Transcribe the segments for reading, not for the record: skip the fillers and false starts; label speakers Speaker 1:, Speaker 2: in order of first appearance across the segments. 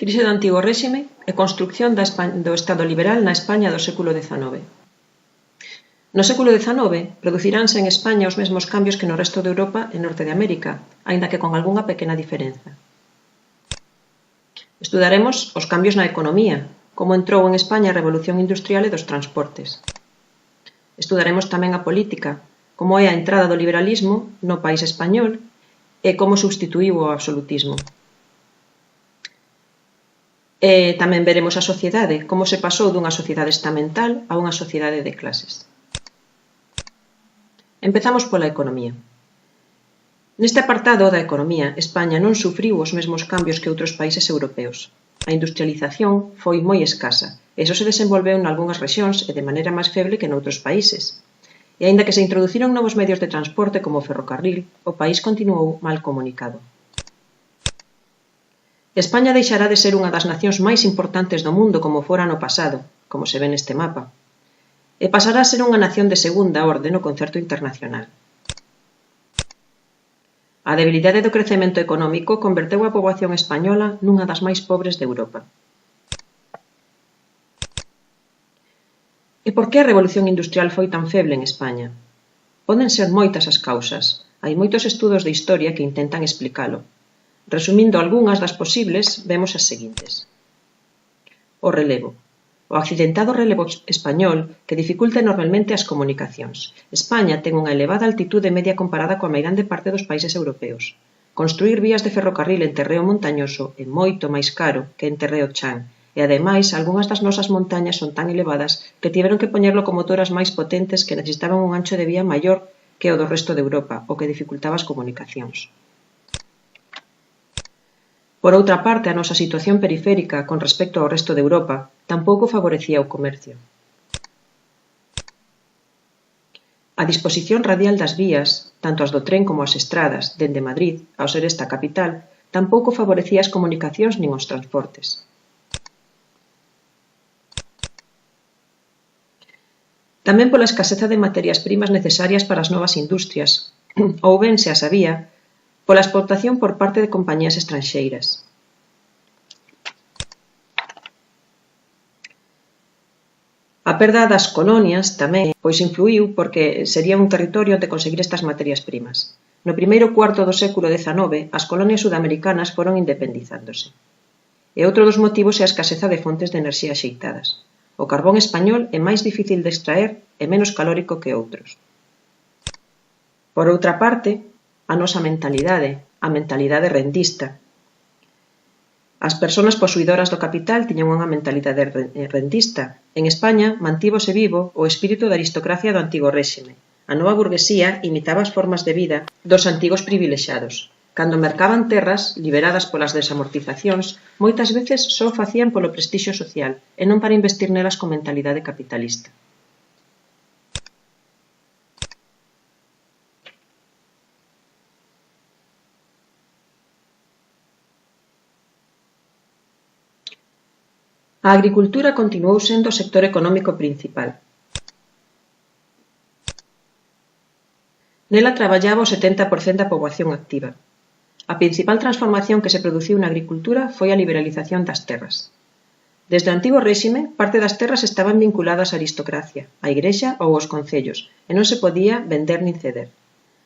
Speaker 1: Crise do antigo réxime e construción do Estado liberal na España do século XIX. No século XIX produciránse en España os mesmos cambios que no resto de Europa e Norte de América, aínda que con algunha pequena diferenza. Estudaremos os cambios na economía, como entrou en España a revolución industrial e dos transportes. Estudaremos tamén a política, como é a entrada do liberalismo no país español e como substituíu o absolutismo. E tamén veremos a sociedade, como se pasou dunha sociedade estamental a unha sociedade de clases. Empezamos pola economía. Neste apartado da economía, España non sufriu os mesmos cambios que outros países europeos. A industrialización foi moi escasa, e iso se desenvolveu nalgunhas rexións e de maneira máis feble que noutros países. E aínda que se introduciron novos medios de transporte como o ferrocarril, o país continuou mal comunicado. España deixará de ser unha das nacións máis importantes do mundo como fora no pasado, como se ve neste mapa, e pasará a ser unha nación de segunda orde no concerto internacional. A debilidade do crecemento económico converteu a poboación española nunha das máis pobres de Europa. E por que a revolución industrial foi tan feble en España? Poden ser moitas as causas. Hai moitos estudos de historia que intentan explicalo. Resumindo algunhas das posibles, vemos as seguintes. O relevo. O accidentado relevo español que dificulta enormemente as comunicacións. España ten unha elevada altitude media comparada coa meirande parte dos países europeos. Construir vías de ferrocarril en terreo montañoso é moito máis caro que en terreo chan, e ademais algunhas das nosas montañas son tan elevadas que tiveron que poñer locomotoras máis potentes que necesitaban un ancho de vía maior que o do resto de Europa, o que dificultaba as comunicacións. Por outra parte, a nosa situación periférica con respecto ao resto de Europa tampouco favorecía o comercio. A disposición radial das vías, tanto as do tren como as estradas, dende Madrid, ao ser esta capital, tampouco favorecía as comunicacións nin os transportes. Tamén pola escaseza de materias primas necesarias para as novas industrias, ou ben se as había, pola exportación por parte de compañías estranxeiras. A perda das colonias tamén pois influiu porque sería un territorio onde conseguir estas materias primas. No primeiro cuarto do século XIX, as colonias sudamericanas foron independizándose. E outro dos motivos é a escaseza de fontes de enerxía axeitadas. O carbón español é máis difícil de extraer e menos calórico que outros. Por outra parte, a nosa mentalidade, a mentalidade rendista. As persoas posuidoras do capital tiñan unha mentalidade rendista. En España mantívose vivo o espírito da aristocracia do antigo réxime. A nova burguesía imitaba as formas de vida dos antigos privilexados. Cando mercaban terras, liberadas polas desamortizacións, moitas veces só facían polo prestixio social e non para investir nelas con mentalidade capitalista. A agricultura continuou sendo o sector económico principal. Nela traballaba o 70% da poboación activa. A principal transformación que se produciu na agricultura foi a liberalización das terras. Desde o antigo réxime, parte das terras estaban vinculadas á aristocracia, á igrexa ou aos concellos, e non se podía vender nin ceder.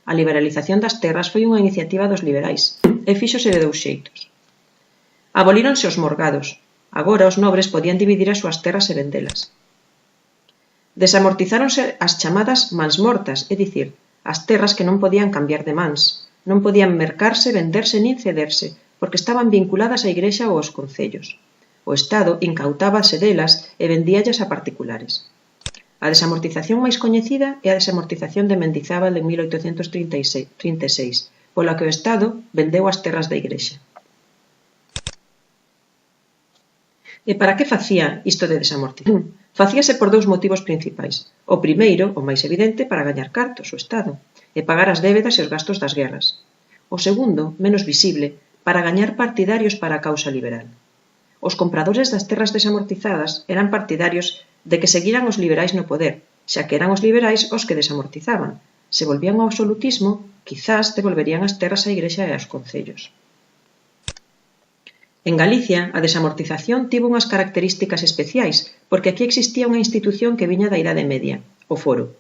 Speaker 1: A liberalización das terras foi unha iniciativa dos liberais, e fíxose de dous xeitos. Abolíronse os morgados. Agora os nobres podían dividir as súas terras e vendelas. Desamortizáronse as chamadas mans mortas, é dicir, as terras que non podían cambiar de mans, non podían mercarse, venderse nin cederse, porque estaban vinculadas á igrexa ou aos concellos. O Estado incautábase delas e vendíallas a particulares. A desamortización máis coñecida é a desamortización de Mendizábal en 1836, pola que o Estado vendeu as terras da igrexa. E para que facía isto de desamortización? Facíase por dous motivos principais. O primeiro, o máis evidente, para gañar cartos, o Estado, e pagar as débedas e os gastos das guerras. O segundo, menos visible, para gañar partidarios para a causa liberal. Os compradores das terras desamortizadas eran partidarios de que seguiran os liberais no poder, xa que eran os liberais os que desamortizaban. Se volvían ao absolutismo, quizás devolverían as terras á igrexa e aos concellos. En Galicia, a desamortización tivo unhas características especiais, porque aquí existía unha institución que viña da Idade Media, o foro.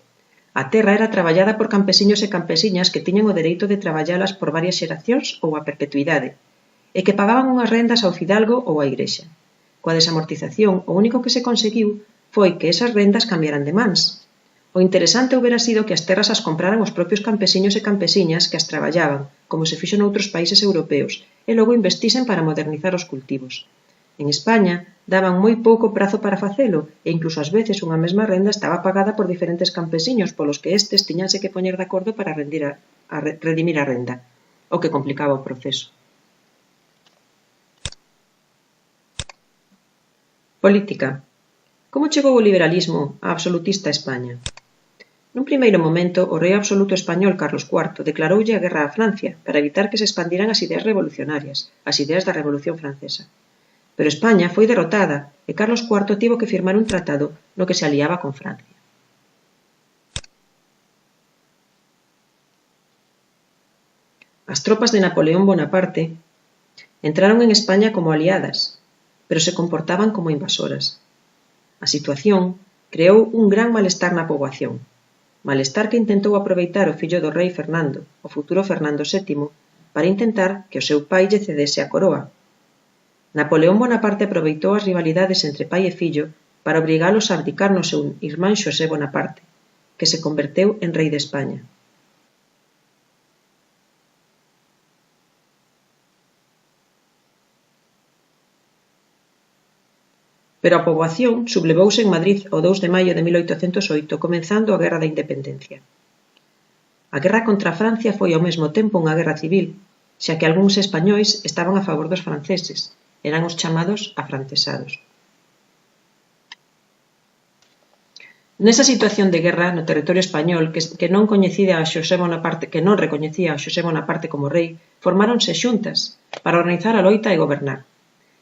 Speaker 1: A terra era traballada por campesiños e campesiñas que tiñan o dereito de traballalas por varias xeracións ou a perpetuidade, e que pagaban unhas rendas ao fidalgo ou á igrexa. Coa desamortización, o único que se conseguiu foi que esas rendas cambiaran de mans. O interesante houbera sido que as terras as compraran os propios campesiños e campesiñas que as traballaban, como se fixo noutros países europeos, e logo investisen para modernizar os cultivos. En España, daban moi pouco prazo para facelo, e incluso ás veces unha mesma renda estaba pagada por diferentes campesiños, polos que estes tiñanse que poñer de acordo para redimir a renda, o que complicaba o proceso. Política. Como chegou o liberalismo á absolutista España? Nun primeiro momento, o rei absoluto español Carlos IV declaroulle a guerra a Francia para evitar que se expandiran as ideas revolucionarias, as ideas da Revolución Francesa. Pero España foi derrotada e Carlos IV tivo que firmar un tratado no que se aliaba con Francia. As tropas de Napoleón Bonaparte entraron en España como aliadas, pero se comportaban como invasoras. A situación creou un gran malestar na poboación, malestar que intentou aproveitar o fillo do rei Fernando, o futuro Fernando VII, para intentar que o seu pai lle cedese a coroa. Napoleón Bonaparte aproveitou as rivalidades entre pai e fillo para obrigalos a abdicar no seu irmán Xosé Bonaparte, que se converteu en rei de España. Pero a poboación sublevouse en Madrid o 2 de maio de 1808, comenzando a Guerra da Independencia. A guerra contra Francia foi ao mesmo tempo unha guerra civil, xa que algúns españois estaban a favor dos franceses, eran os chamados afrancesados. Nesa situación de guerra no territorio español que non recoñecía a Xosé Bonaparte como rei, formáronse xuntas para organizar a loita e gobernar.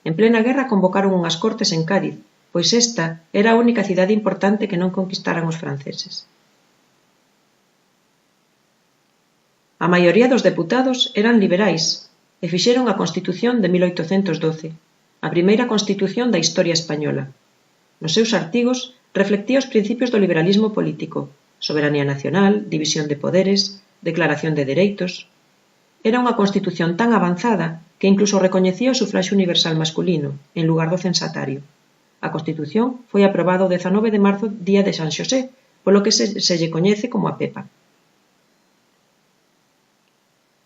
Speaker 1: En plena guerra convocaron unhas cortes en Cádiz, pois esta era a única cidade importante que non conquistaran os franceses. A maioría dos deputados eran liberais e fixeron a Constitución de 1812, a primeira Constitución da historia española. Nos seus artigos reflectía os principios do liberalismo político, soberanía nacional, división de poderes, declaración de dereitos. Era unha Constitución tan avanzada que incluso recoñecía o sufraxio universal masculino, en lugar do censatario. A Constitución foi aprobada o 19 de marzo, día de San Xosé, polo que se lle coñece como a Pepa.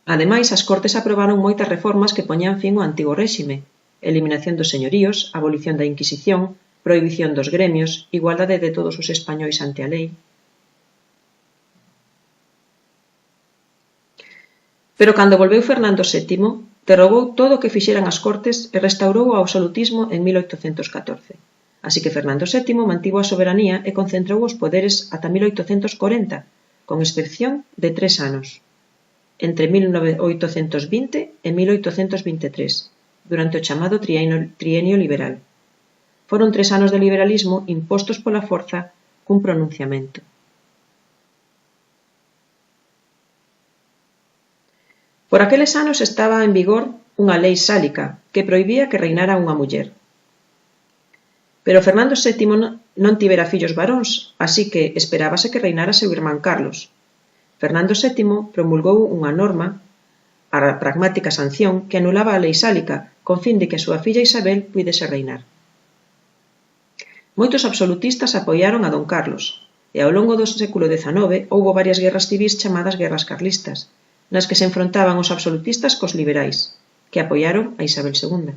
Speaker 1: Ademais, as Cortes aprobaron moitas reformas que poñían fin ao antigo réxime: eliminación dos señoríos, abolición da Inquisición, prohibición dos gremios, igualdade de todos os españois ante a lei. Pero cando volveu Fernando VII, derrogou todo o que fixeran as Cortes e restaurou o absolutismo en 1814. Así que Fernando VII mantivo a soberanía e concentrou os poderes ata 1840, con excepción de 3 anos, entre 1820 e 1823, durante o chamado trienio liberal. Foron 3 anos de liberalismo impostos pola forza cun pronunciamento. Por aqueles anos estaba en vigor unha lei sálica que prohibía que reinara unha muller. Pero Fernando VII non tivera fillos varóns, así que esperábase que reinara seu irmán Carlos. Fernando VII promulgou unha norma, a pragmática sanción, que anulaba a lei sálica, con fin de que a súa filla Isabel puidese reinar. Moitos absolutistas apoiaron a don Carlos, e ao longo do século XIX houbo varias guerras civís chamadas guerras carlistas, nas que se enfrontaban os absolutistas cos liberais, que apoiaron a Isabel II.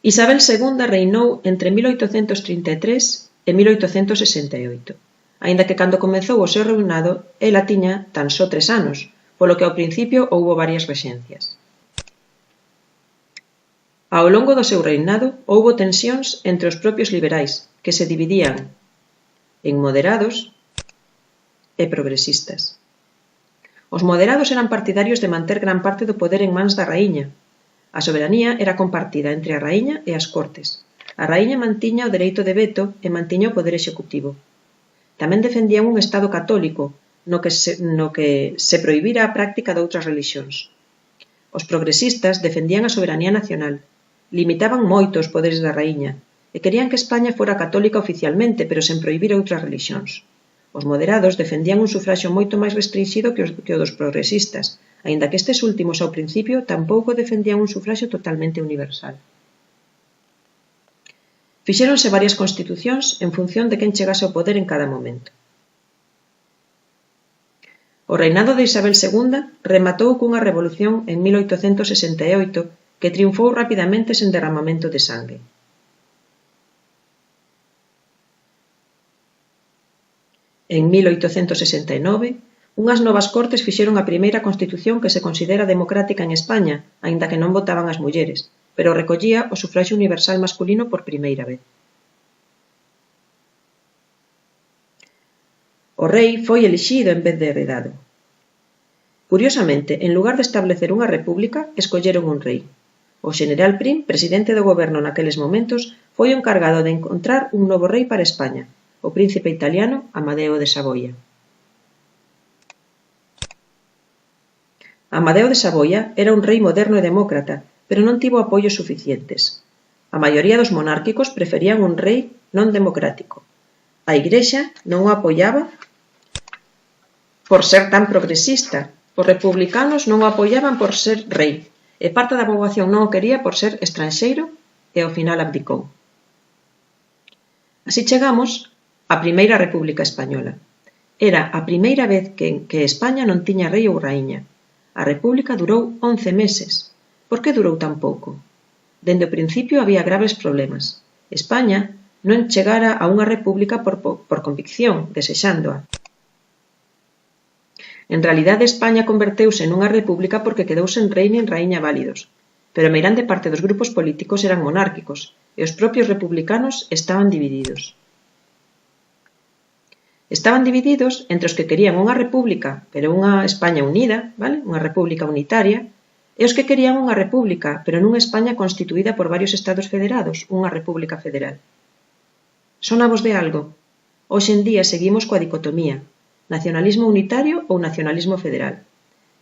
Speaker 1: Isabel II reinou entre 1833 e 1868, aínda que cando comezou o seu reinado ela tiña tan só 3 anos, polo que ao principio houbo varias rexencias. Ao longo do seu reinado houbo tensións entre os propios liberais, que se dividían en moderados e progresistas. Os moderados eran partidarios de manter gran parte do poder en mans da raíña. A soberanía era compartida entre a raíña e as cortes. A raíña mantiña o dereito de veto e mantiña o poder executivo. Tamén defendían un Estado católico, no que se prohibira a práctica doutras relixións. Os progresistas defendían a soberanía nacional, limitaban moito os poderes da raíña e querían que España fora católica oficialmente, pero sen prohibir outras relixións. Os moderados defendían un sufraxio moito máis restringido que o dos progresistas, aínda que estes últimos ao principio tampouco defendían un sufraxio totalmente universal. Fixéronse varias constitucións en función de quen chegase ao poder en cada momento. O reinado de Isabel II rematou cunha revolución en 1868 que triunfou rapidamente sen derramamento de sangue. En 1869, unhas novas cortes fixeron a primeira constitución que se considera democrática en España, aínda que non votaban as mulleres, pero recollía o sufraxio universal masculino por primeira vez. O rei foi elixido en vez de heredado. Curiosamente, en lugar de establecer unha república, escolleron un rei. O xeneral Prim, presidente do goberno naqueles momentos, foi o encargado de encontrar un novo rei para España, o príncipe italiano Amadeo de Saboia. Amadeo de Saboia era un rei moderno e demócrata, pero non tivo apoios suficientes. A maioría dos monárquicos preferían un rei non democrático. A Igrexa non o apoiaba por ser tan progresista. Os republicanos non o apoiaban por ser rei, e parte da poboación non o quería por ser estranxeiro e ao final abdicou. Así chegamos á Primeira República Española. Era a primeira vez que España non tiña rei ou raíña. A República durou 11 meses. Por que durou tan pouco? Dende o principio había graves problemas. España non chegara a unha república por convicción, desexándoa. En realidade, España converteuse nunha república porque quedou sen rei nin raíña válidos, pero a meirande parte dos grupos políticos eran monárquicos e os propios republicanos estaban divididos. Estaban divididos entre os que querían unha república, pero unha España unida, vale? Unha república unitaria, e os que querían unha república, pero nunha España constituída por varios estados federados, unha república federal. Sonavos de algo? Hoxe en día seguimos coa dicotomía, nacionalismo unitario ou nacionalismo federal.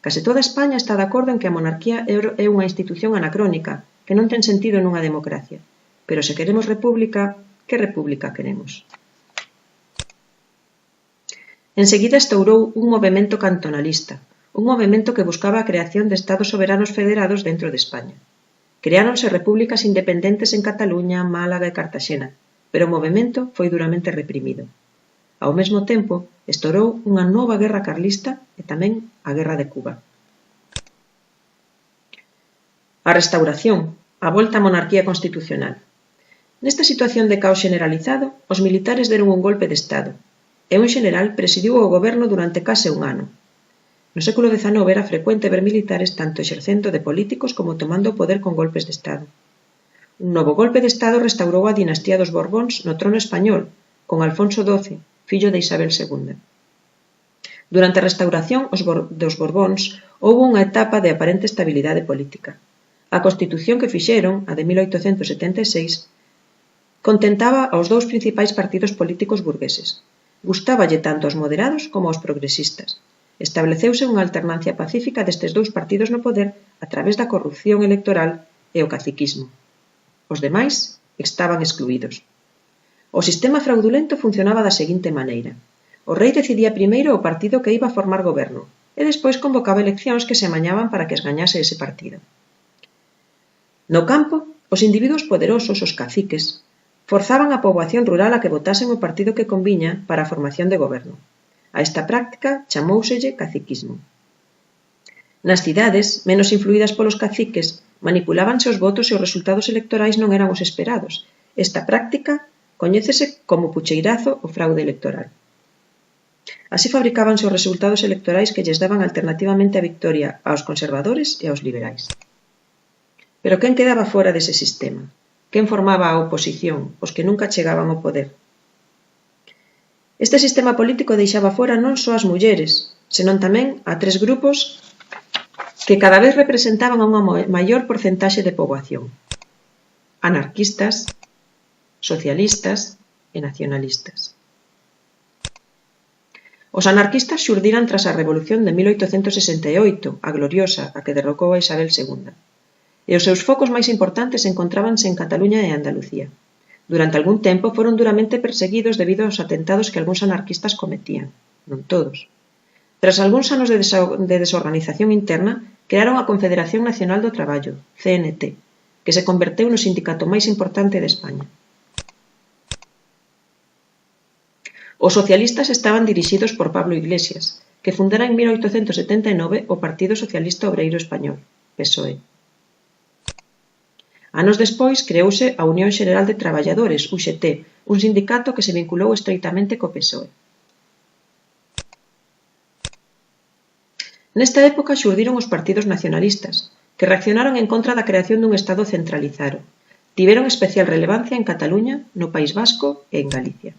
Speaker 1: Case toda España está de acordo en que a monarquía é unha institución anacrónica, que non ten sentido nunha democracia. Pero se queremos república, que república queremos? Enseguida estourou un movemento cantonalista, un movemento que buscaba a creación de estados soberanos federados dentro de España. Creáronse repúblicas independentes en Cataluña, Málaga e Cartaxena, pero o movemento foi duramente reprimido. Ao mesmo tempo, estourou unha nova guerra carlista e tamén a Guerra de Cuba. A restauración, a volta á monarquía constitucional. Nesta situación de caos generalizado, os militares deron un golpe de Estado, e un xeneral presidiu o goberno durante case un ano. No século XIX era frecuente ver militares tanto exercendo de políticos como tomando o poder con golpes de Estado. Un novo golpe de Estado restaurou a dinastía dos Borbóns no trono español, con Alfonso XII, fillo de Isabel II. Durante a restauración dos Borbóns houbo unha etapa de aparente estabilidade política. A Constitución que fixeron, a de 1876, contentaba aos dous principais partidos políticos burgueses. Gustáballe tanto aos moderados como aos progresistas. Estableceuse unha alternancia pacífica destes dous partidos no poder a través da corrupción electoral e o caciquismo. Os demais estaban excluídos. O sistema fraudulento funcionaba da seguinte maneira. O rei decidía primeiro o partido que iba a formar goberno e despois convocaba eleccións que se amañaban para que esgañase ese partido. No campo, os individuos poderosos, os caciques, forzaban a poboación rural a que votasen o partido que conviña para a formación de goberno. A esta práctica chamóuselle caciquismo. Nas cidades, menos influídas polos caciques, manipulábanse os votos e os resultados electorais non eran os esperados. Esta práctica coñécese como pucheirazo ou fraude electoral. Así fabricábanse os resultados electorais que lles daban alternativamente a victoria aos conservadores e aos liberais. Pero quen quedaba fora dese sistema? Quen formaba a oposición, os que nunca chegaban ao poder? Este sistema político deixaba fora non só as mulleres, senón tamén a tres grupos que cada vez representaban a unha maior porcentaxe de poboación: anarquistas, socialistas e nacionalistas. Os anarquistas xurdiran tras a Revolución de 1868, a gloriosa, a que derrocou a Isabel II. E os seus focos máis importantes encontrábanse en Cataluña e Andalucía. Durante algún tempo foron duramente perseguidos debido aos atentados que algúns anarquistas cometían, non todos. Tras algúns anos de desorganización interna, crearon a Confederación Nacional do Traballo, CNT, que se converteu no sindicato máis importante de España. Os socialistas estaban dirixidos por Pablo Iglesias, que fundara en 1879 o Partido Socialista Obreiro Español, PSOE. Anos despois creouse a Unión Xeral de Traballadores, UGT, un sindicato que se vinculou estreitamente co PSOE. Nesta época xurdiron os partidos nacionalistas, que reaccionaron en contra da creación dun Estado centralizado. Tiveron especial relevancia en Cataluña, no País Vasco e en Galicia.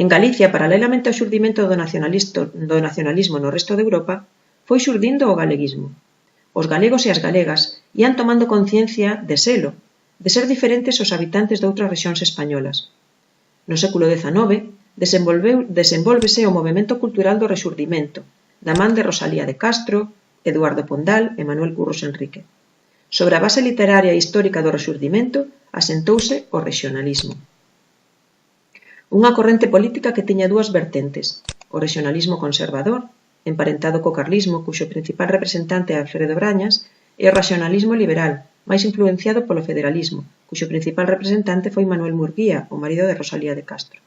Speaker 1: En Galicia, paralelamente ao xurdimento do nacionalismo no resto de Europa, foi xurdindo o galeguismo. Os galegos e as galegas ían tomando conciencia de selo, de ser diferentes aos habitantes de outras rexións españolas. No século XIX, desenvólvese o movemento cultural do Rexurdimento, da man de Rosalía de Castro, Eduardo Pondal e Manuel Curros Enrique. Sobre a base literaria e histórica do Rexurdimento, asentouse o rexionalismo. Unha corrente política que tiña dúas vertentes, o rexionalismo conservador, emparentado co carlismo, cuxo principal representante é Alfredo Brañas, e o racionalismo liberal, máis influenciado polo federalismo, cuxo principal representante foi Manuel Murguía, o marido de Rosalía de Castro.